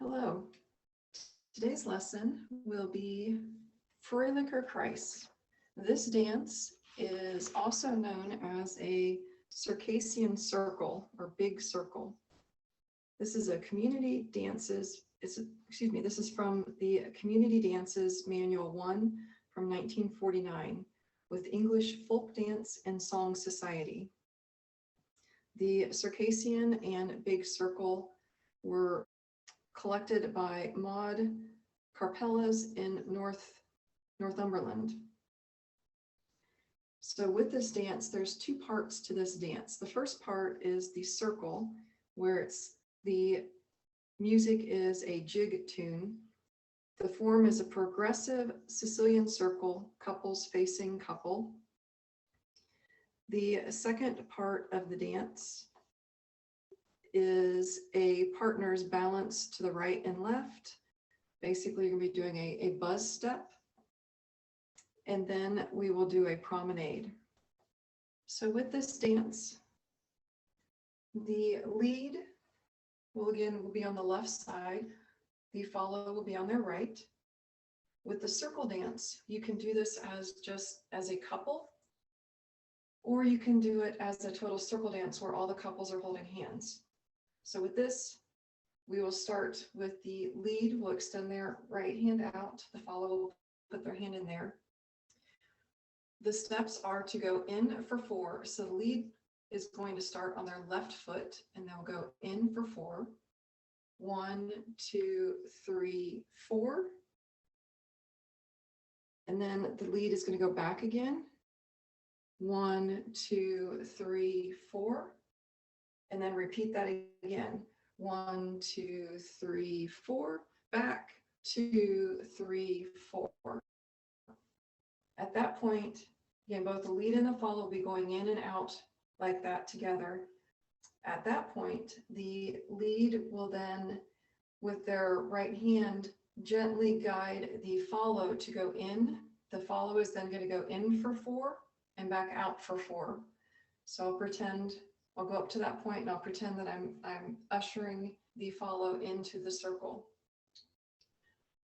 Hello. Today's lesson will be Fröhlicker Kreis. This dance is also known as a Circassian circle or big circle. This is a community dances, this is from the Community Dances Manual 1 from 1949 with English Folk Dance and Song Society. The Circassian and big circle were collected by Maud Carpelas in Northumberland. So with this dance, there's two parts to this dance. The first part is the circle, where the music is a jig tune. The form is a progressive Sicilian circle, couples facing couple. The second part of the dance is a partner's balance to the right and left. Basically, you're going to be doing a buzz step, and then we will do a promenade. So with this dance, the lead will be on the left side. The follow will be on their right. With the circle dance, you can do this just as a couple, or you can do it as a total circle dance where all the couples are holding hands. So with this, we will start with the lead will extend their right hand out. The follow will put their hand in there. The steps are to go in for 4. So the lead is going to start on their left foot and they'll go in for 4. 1, 2, 3, 4. And then the lead is going to go back again. 1, 2, 3, 4. And then repeat that again. 1, 2, 3, 4, back, 2, 3, 4. At that point, again, both the lead and the follow will be going in and out like that together. At that point, the lead will then, with their right hand, gently guide the follow to go in. The follow is then going to go in for 4 and back out for 4. So I'll go up to that point and I'll pretend that I'm ushering the follow into the circle.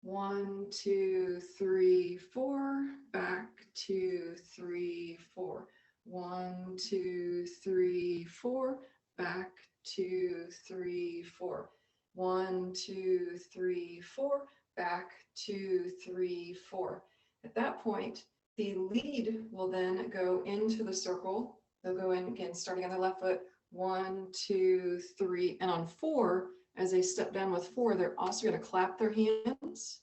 1, 2, 3, 4, back, 2, 3, 4. 1, 2, 3, 4, back, 2, 3, 4. 1, 2, 3, 4, back, 2, 3, 4. At that point, the lead will then go into the circle. They'll go in again, starting on their left foot, 1, 2, 3, and on 4, as they step down with 4, they're also going to clap their hands.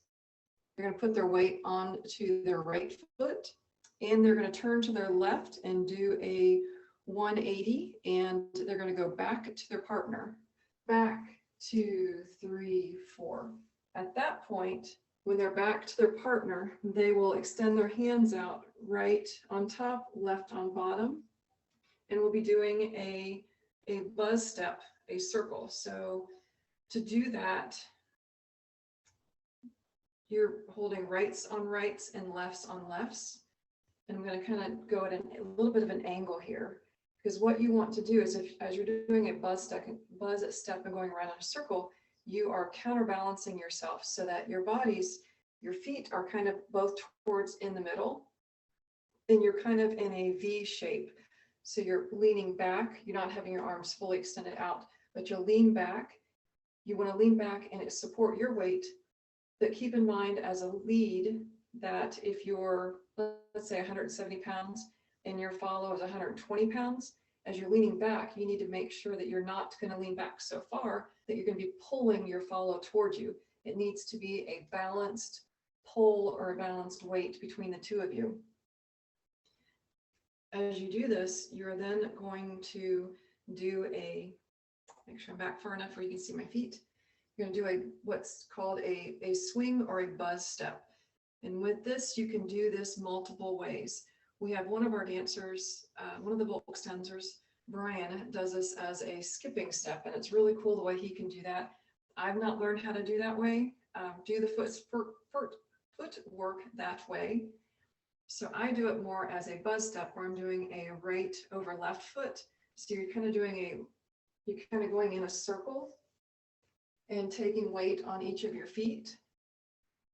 They're going to put their weight onto their right foot, and they're going to turn to their left and do a 180, and they're going to go back to their partner. Back, 2, 3, 4. At that point, when they're back to their partner, they will extend their hands out, right on top, left on bottom. And we'll be doing a buzz step, a circle. So to do that, you're holding rights on rights and lefts on lefts. And I'm going to kind of go at a little bit of an angle here, because what you want to do is, as you're doing a buzz step and going around in a circle, you are counterbalancing yourself so that your feet are kind of both towards in the middle, and you're kind of in a V shape. So you're leaning back, you're not having your arms fully extended out, but you'll lean back. You want to lean back and support your weight, but keep in mind as a lead that if you're, let's say 170 pounds and your follow is 120 pounds, as you're leaning back, you need to make sure that you're not going to lean back so far that you're going to be pulling your follow towards you. It needs to be a balanced pull or a balanced weight between the two of you. As you do this, you're then going to do make sure I'm back far enough where you can see my feet. You're going to do what's called a swing or a buzz step. And with this, you can do this multiple ways. We have one of our dancers, one of the Volkstänzers, Brian, does this as a skipping step, and it's really cool the way he can do that. I've not learned how to do that way, do the footwork that way. So I do it more as a buzz step where I'm doing a right over left foot. So you're kind of going in a circle and taking weight on each of your feet.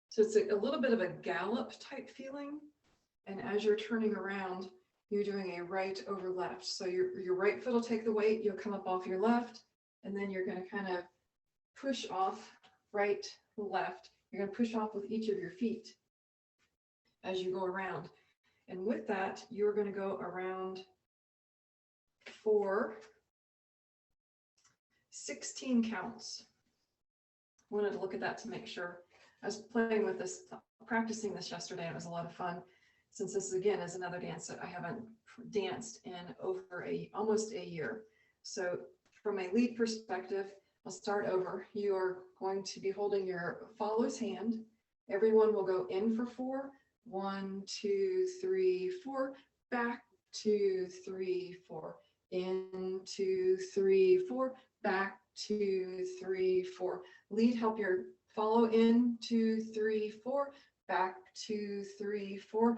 So it's a little bit of a gallop type feeling. And as you're turning around, you're doing a right over left. So your right foot will take the weight, you'll come up off your left, and then you're going to kind of push off right, left. You're going to push off with each of your feet as you go around. And with that, you're going to go around for 16 counts. I wanted to look at that to make sure. I was playing with this, practicing this yesterday, and it was a lot of fun. Since this again is another dance that I haven't danced in over almost a year. So from a lead perspective, I'll start over. You are going to be holding your follower's hand. Everyone will go in for 4. 1, 2, 3, 4. Back, 2, 3, 4. In, 2, 3, 4. Back, 2, 3, 4. Lead, help your follow in, 2, 3, 4. Back, 2, 3, 4.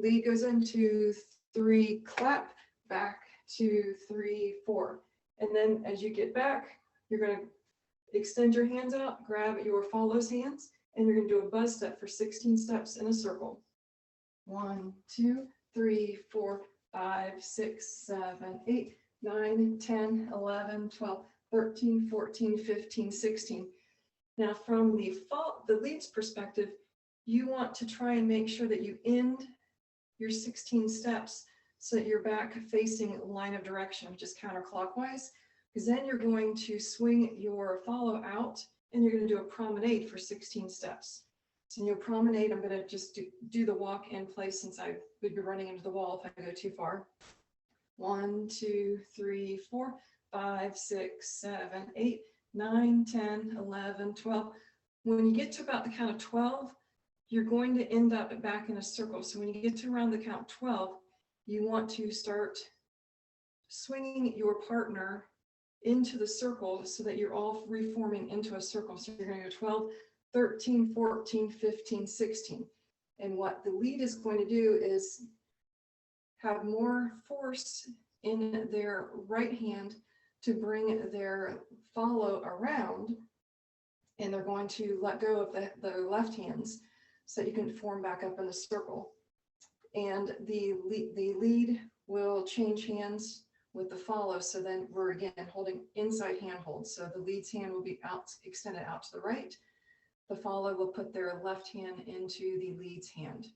Lead goes into 3, clap, back, 2, 3, 4. And then as you get back, you're going to extend your hands out, grab your follow's hands, and you're going to do a buzz step for 16 steps in a circle. 1, 2, 3, 4, 5, 6, 7, 8, 9, 10, 11, 12, 13, 14, 15, 16. Now from the lead's perspective, you want to try and make sure that you end your 16 steps so that you're back facing line of direction, which is counterclockwise, because then you're going to swing your follow out and you're going to do a promenade for 16 steps. So in your promenade, I'm going to just do the walk in place since I would be running into the wall if I go too far. 1, 2, 3, 4, 5, 6, 7, 8, 9, 10, 11, 12. When you get to about the count of 12, you're going to end up back in a circle. So when you get to around the count 12, you want to start swinging your partner into the circle so that you're all reforming into a circle. So you're going to go 12, 13, 14, 15, 16. And what the lead is going to do is have more force in their right hand to bring their follow around, and they're going to let go of the left hands so that you can form back up in a circle. And the lead will change hands with the follow. So then we're again holding inside handhold. So the lead's hand will be extended out to the right. The follow will put their left hand into the lead's hand.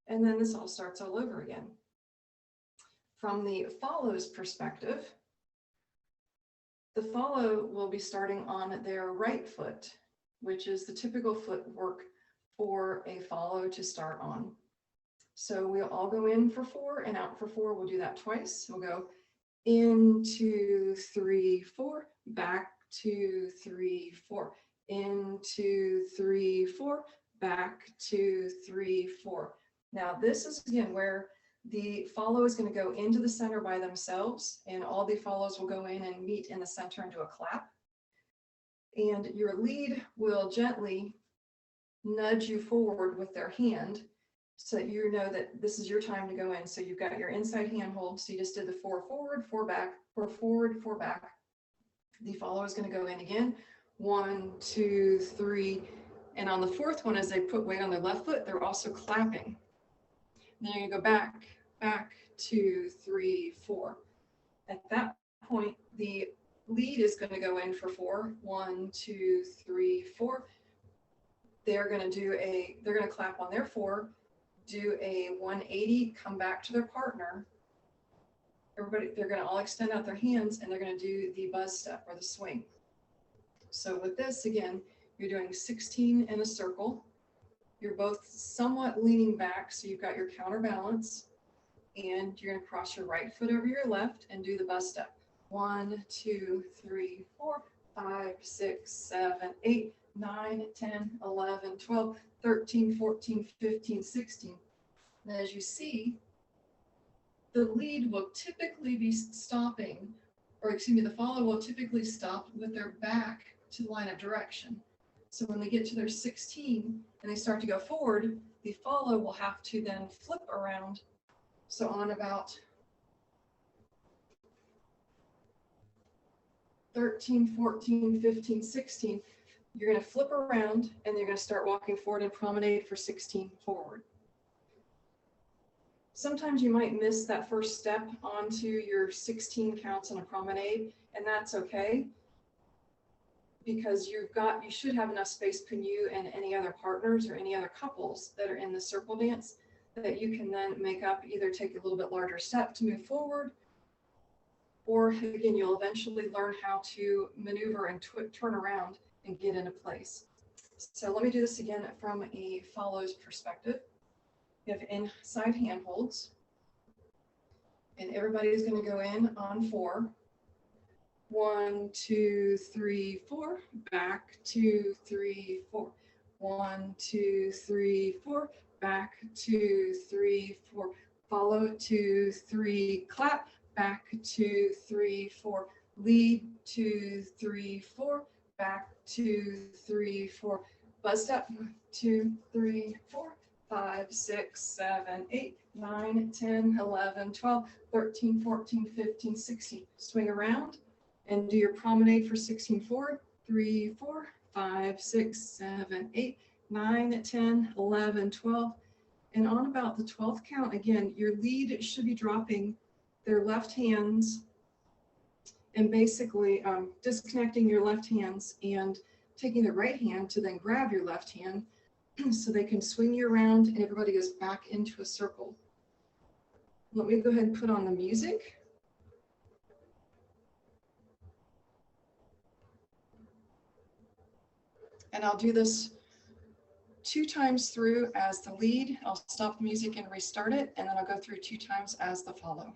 And then this all starts all over again. From the follow's perspective, the follow will be starting on their right foot, which is the typical footwork for a follow to start on. So we'll all go in for 4 and out for 4. We'll do that twice. We'll go in, 2, 3, 4, back, 2, 3, 4, in, 2, 3, 4, back, 2, 3, 4. Now this is again where the follow is going to go into the center by themselves, and all the follows will go in and meet in the center and do a clap. And your lead will gently nudge you forward with their hand so that you know that this is your time to go in. So you've got your inside hand hold. So you just did the 4 forward, 4 back, 4 forward, 4 back. The follow is going to go in again. 1, 2, 3. And on the 4th one, as they put weight on their left foot, they're also clapping. Then you're going to go back, back, 2, 3, 4. At that point, the lead is going to go in for 4. 1, 2, 3, 4. They're going to clap on their 4, do a 180, come back to their partner. They're going to all extend out their hands, and they're going to do the buzz step or the swing. So with this, again, you're doing 16 in a circle. You're both somewhat leaning back, so you've got your counterbalance, and you're going to cross your right foot over your left and do the buzz step. 1, 2, 3, 4, 5, 6, 7, 8, 9, 10, 11, 12, 13, 14, 15, 16. And as you see, the lead will typically be stopping, or excuse me, the follow will typically stop with their back to the line of direction. So when they get to their 16 and they start to go forward, the follow will have to then flip around. So on about 13, 14, 15, 16. You're going to flip around and you're going to start walking forward and promenade for 16 forward. Sometimes you might miss that first step onto your 16 counts in a promenade, and that's okay, because you should have enough space between you and any other partners or any other couples that are in the circle dance that you can then make up, either take a little bit larger step to move forward, or again, you'll eventually learn how to maneuver and turn around and get into place. So let me do this again from a follows perspective. You have inside handholds, and everybody's going to go in on 4. 1, 2, 3, 4, back, 2, 3, 4. 1, 2, 3, 4, back, 2, 3, 4. Follow, 2, 3, clap, back, 2, 3, 4. Lead, 2, 3, 4, back, 2, 3, 4. Buzz step, 2, 3, 4. 5, 6, 7, 8, 9, 10, 11, 12, 13, 14, 15, 16. Swing around and do your promenade for 16 forward. 3, 4, 5, 6, 7, 8, 9, 10, 11, 12. And on about the 12th count, again, your lead should be dropping their left hands and basically disconnecting your left hands and taking the right hand to then grab your left hand, so they can swing you around and everybody goes back into a circle. Let me go ahead and put on the music. And I'll do this 2 times through as the lead. I'll stop the music and restart it, and then I'll go through 2 times as the follow.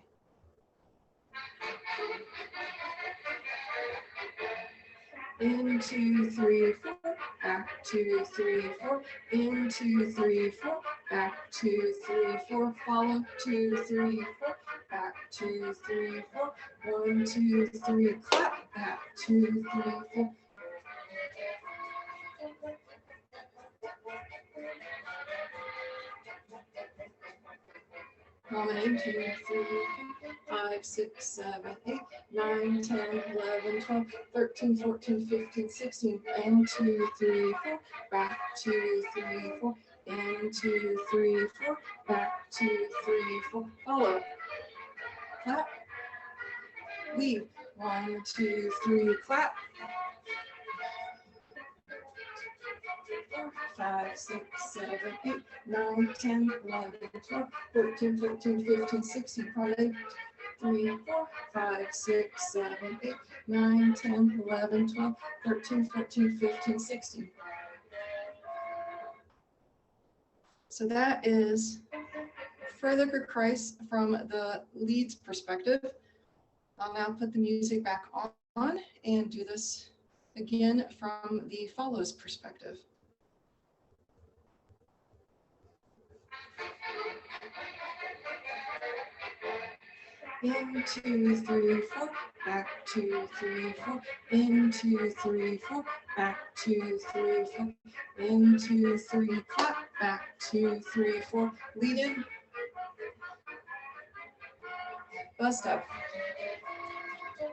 In, 2, 3, 4, back, 2, 3, 4, in, 2, 3, 4, back, 2, 3, 4, follow, 2, 3, 4, back, 2, 3, 4, 1, 2, 3, clap, back, 2, 3, 4. Promenade, 2, 3, 5, 6, 7, 8, 9, 10, 11, 12, 13, 14, 15, 16, and 2, 3, 4, back, 2, 3, 4, and 2, 3, 4, back, 2, 3, 4, follow, clap, lead, 1, 2, 3, clap, 5, 6, 7, 8, 9, 10, 11, 12, 13, 14, 15, 16, promenade, 3, 4, 5, 6, 7, 8, 9, 10, 11, 12, 13, 14, 15, 16. So that is Fröhlicker Kreis from the lead's perspective. I'll now put the music back on and do this again from the follows perspective. In, 2, 3, 4, back, 2, 3, 4, in, 2, 3, 4, back, 2, 3, 4, in, 2, 3, clap, back, 2, 3, 4, lead in, buzz step,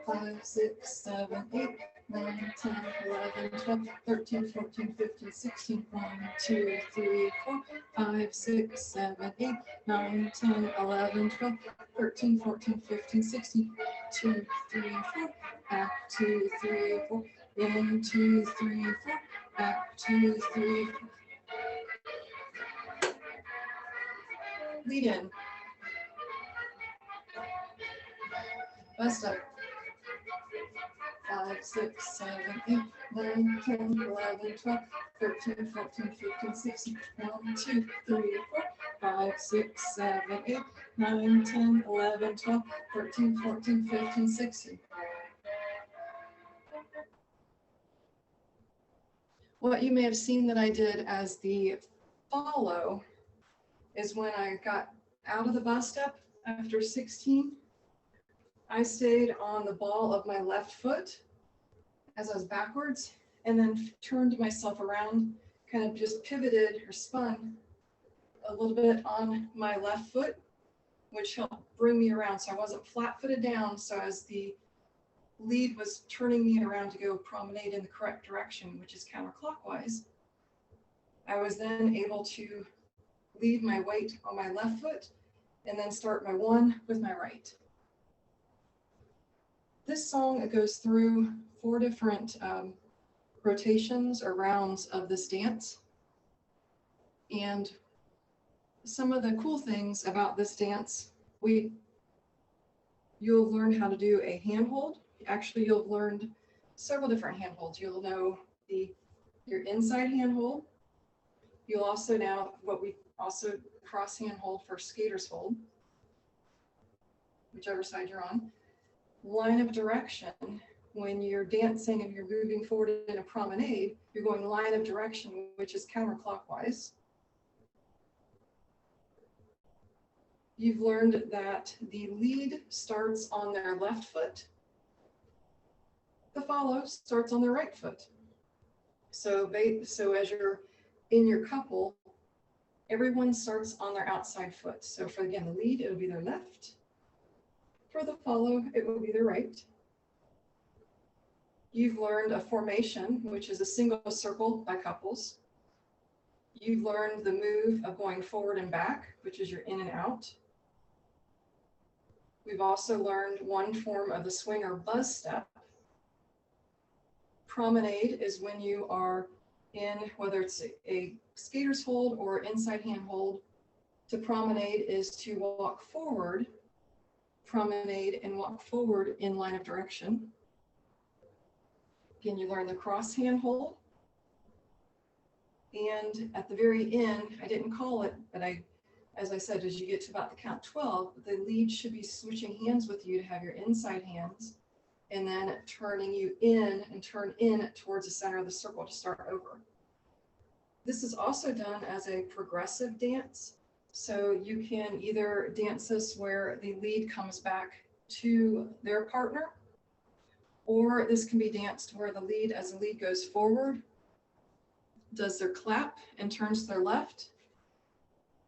5, 6, 7, 8, 9, 10, 11, 12, 13, 14, 15, 16, 1, 2, 3, 4, 5, 6, 7, 8, 9, 10, 11, 12, 13, 14, 15, 16, 2, 3, 4, back, 2, 3, 4, in, 2, 3, 4, back, 2, 3, 4. Lead in. Buzz step. 5, 6, 7, 8, 9, 10, 11, 12, 13, 14, 15, 16, 1, 2, 3, 4, 5, 6, 7, 8, 9, 10, 11, 12, 13, 14, 15, 16. What you may have seen that I did as the follow is when I got out of the buzz step after 16, I stayed on the ball of my left foot as I was backwards, and then turned myself around, kind of just pivoted or spun a little bit on my left foot, which helped bring me around. So I wasn't flat-footed down. So as the lead was turning me around to go promenade in the correct direction, which is counterclockwise, I was then able to leave my weight on my left foot and then start my one with my right. This song, it goes through 4 different rotations or rounds of this dance. And some of the cool things about this dance, you'll learn how to do a handhold. Actually, you'll have learned several different handholds. You'll know your inside handhold. You'll also now, what we also cross handhold for skater's hold, whichever side you're on. Line of direction, when you're dancing and you're moving forward in a promenade, you're going line of direction, which is counterclockwise. You've learned that the lead starts on their left foot. The follow starts on their right foot. So as you're in your couple, everyone starts on their outside foot. So for, again, the lead, it'll be their left. For the follow, it will be their right. You've learned a formation, which is a single circle by couples. You've learned the move of going forward and back, which is your in and out. We've also learned one form of the swing or buzz step. Promenade is when you are in, whether it's a skater's hold or inside hand hold. To promenade is to walk forward, promenade and walk forward in line of direction. Again, you learn the cross hand hold. And at the very end, I didn't call it, but as I said, as you get to about the count 12, the lead should be switching hands with you to have your inside hands and then turning you in and turn in towards the center of the circle to start over. This is also done as a progressive dance. So you can either dance this where the lead comes back to their partner, or this can be danced where the lead, as the lead goes forward, does their clap and turns to their left.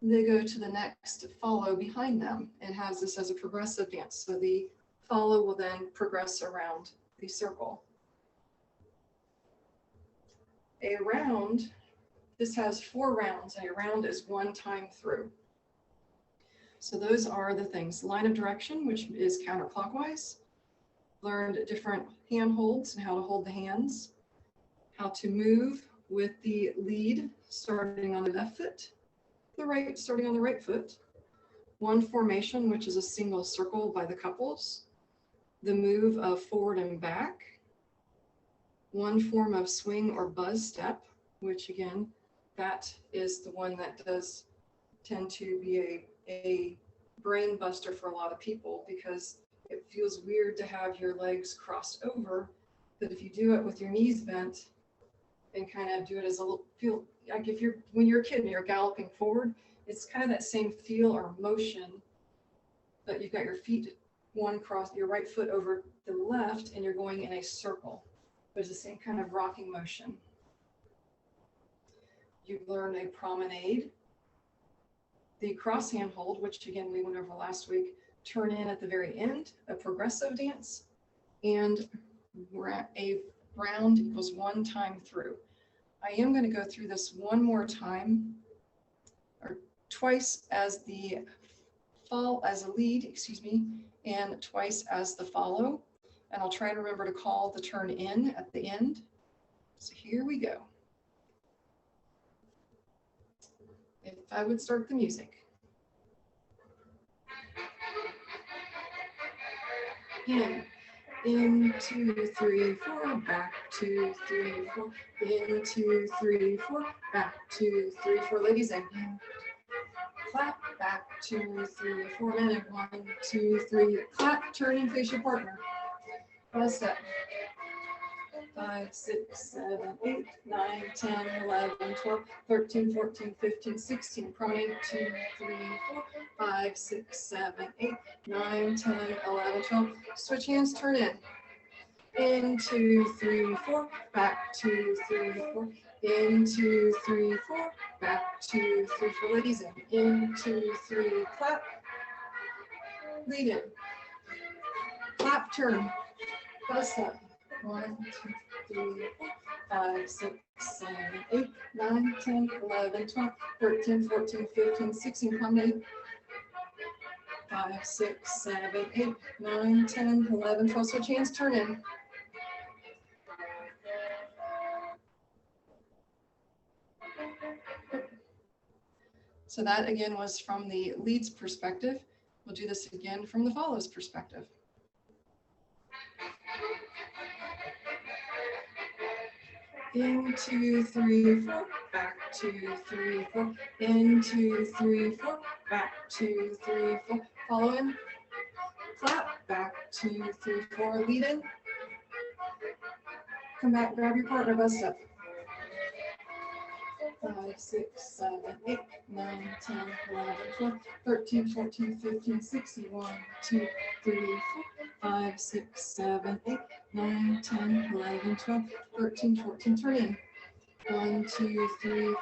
They go to the next follow behind them and has this as a progressive dance. So the follow will then progress around the circle. A round, this has 4 rounds, and a round is 1 time through. So those are the things. Line of direction, which is counterclockwise. Learned different hand holds and how to hold the hands. How to move with the lead starting on the left foot. The right starting on the right foot. One formation, which is a single circle by the couples. The move of forward and back. One form of swing or buzz step, which again, that is the one that does tend to be a brain buster for a lot of people, because it feels weird to have your legs crossed over. But if you do it with your knees bent and kind of do it as a little feel, like when you're a kid and you're galloping forward, it's kind of that same feel or motion, but you've got your feet one cross, your right foot over the left, and you're going in a circle. There's the same kind of rocking motion. You've learned a promenade, the cross hand hold, which again we went over last week, turn in at the very end, a progressive dance, and a round equals 1 time through. I am going to go through this one more time, or twice as the lead, and twice as the follow. And I'll try to remember to call the turn in at the end. So here we go. If I would start the music. In 2, 3, 4, back 2, 3, 4, in 2, 3, 4, back 2, 3, 4. Ladies, and clap, back 2, 3, 4 minute, 1, 2, 3, clap, turn and face your partner. Buzz step. 5, 6, 7, 8, 9, 10, 11, 12, 13, 14, 15, 16. Promenade 2, 3, 4, 5, 6, 7, 8, 9, 10, 11, 12. Switch hands, turn in. In 2, 3, 4, back 2, 3, 4. In 2, 3, 4, back 2, 3, 4. Ladies, in 2, 3, clap. Lead in. Clap, turn. Bust up. 1, 2, 3, 4, 5, 6, 7, 8, 9, 10, 11, 12, 13, 14, 15, 16. Promenade. 5, 6, 7, 8, 9, 10, 11, 12. Switch hands, turn in. So that again was from the leads perspective. We'll do this again from the follows perspective. In, 2, 3, 4, back, 2, 3, 4, in, 2, 3, 4, back, 2, 3, 4, follow in, clap, back, 2, 3, 4, lead in, come back, grab your partner, bust up. 5, 6, 7, 8, 9, 10, 11, 12, 13, 14, 15, 16, 1, 2, 3, 4, 5, 6, 7, 8, 9, 10, 11, 12, 13, 14, turn in. 1, 2, 3, 4,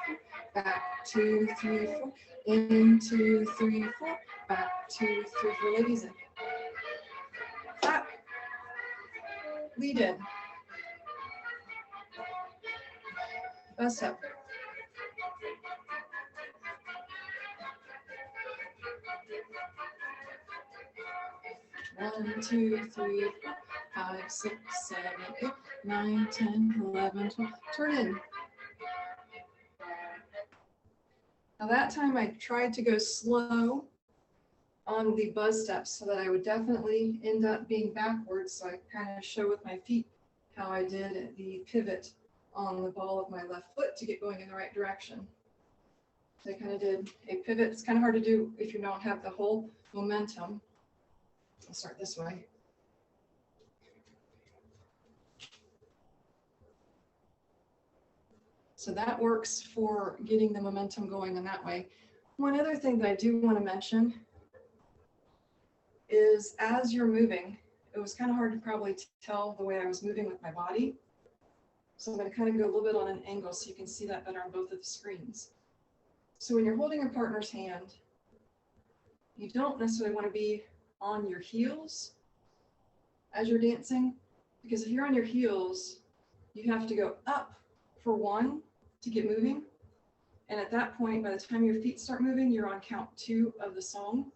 back, 2, 3, 4, in, 2, 3, 4, back, 2, 3, 4, ladies in. Clap, lead in, bust up. 1, 2, 3, 4, 5, 6, 7, 8, 9, 10, 11, 12. Turn in. Now that time I tried to go slow on the buzz steps so that I would definitely end up being backwards. So I kind of show with my feet how I did the pivot on the ball of my left foot to get going in the right direction. So I kind of did a pivot. It's kind of hard to do if you don't have the whole momentum. I'll start this way. So that works for getting the momentum going in that way. One other thing that I do want to mention is as you're moving, it was kind of hard to probably tell the way I was moving with my body. So I'm going to kind of go a little bit on an angle so you can see that better on both of the screens. So when you're holding your partner's hand, you don't necessarily want to be on your heels as you're dancing, because if you're on your heels, you have to go up for one to get moving. And at that point, by the time your feet start moving, you're on count 2 of the song.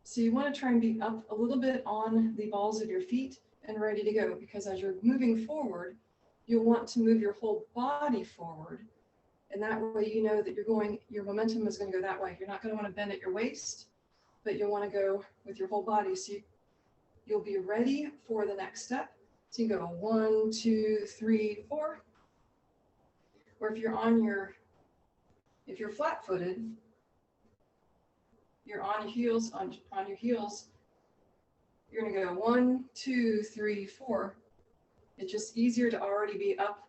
So you want to try and be up a little bit on the balls of your feet and ready to go, because as you're moving forward, you'll want to move your whole body forward. And that way, you know that your momentum is going to go that way. You're not going to want to bend at your waist, but you'll want to go with your whole body. So you'll be ready for the next step. So you go 1, 2, 3, 4. Or if you're flat-footed, you're on your heels, on your heels, you're gonna go 1, 2, 3, 4. It's just easier to already be up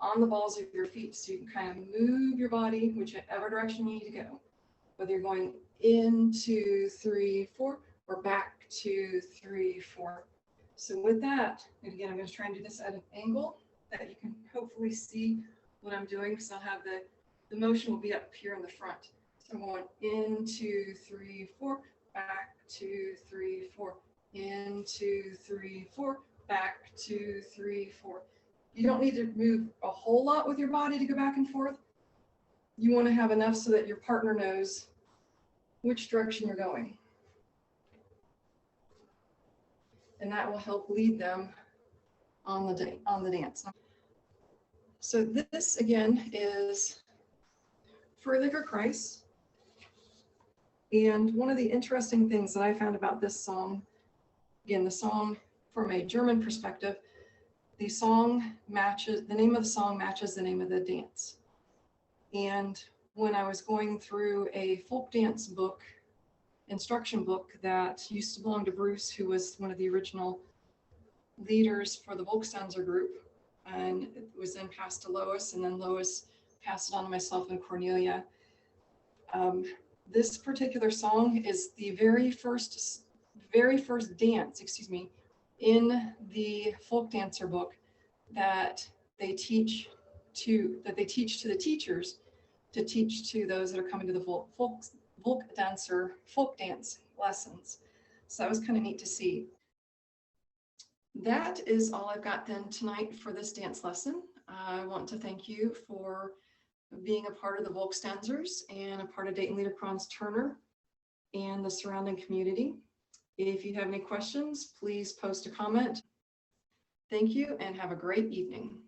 on the balls of your feet, so you can kind of move your body whichever direction you need to go, whether you're going in, 2, 3, 4, or back 2, 3, 4. So with that, and again, I'm going to try and do this at an angle that you can hopefully see what I'm doing, because I'll have the motion will be up here in the front. So I'm going in, 2, 3, 4, back 2, 3, 4, in, 2, 3, 4, back 2, 3, 4. You don't need to move a whole lot with your body to go back and forth. You want to have enough so that your partner knows which direction you're going. And that will help lead them on the dance. So this again is Fröhlicker Kreis. And one of the interesting things that I found about this song, again, the song from a German perspective, the name of the song matches the name of the dance. And when I was going through a folk dance book, instruction book that used to belong to Bruce, who was one of the original leaders for the Volkstänzer group, and it was then passed to Lois, and then Lois passed it on to myself and Cornelia. This particular song is the very first dance, in the Folkstänzer book that they teach to the teachers to teach to those that are coming to the folk dance lessons. So that was kind of neat to see. That is all I've got then tonight for this dance lesson. I want to thank you for being a part of the Volkstänzers and a part of Dayton Liederkranz Turner and the surrounding community. If you have any questions, please post a comment. Thank you and have a great evening.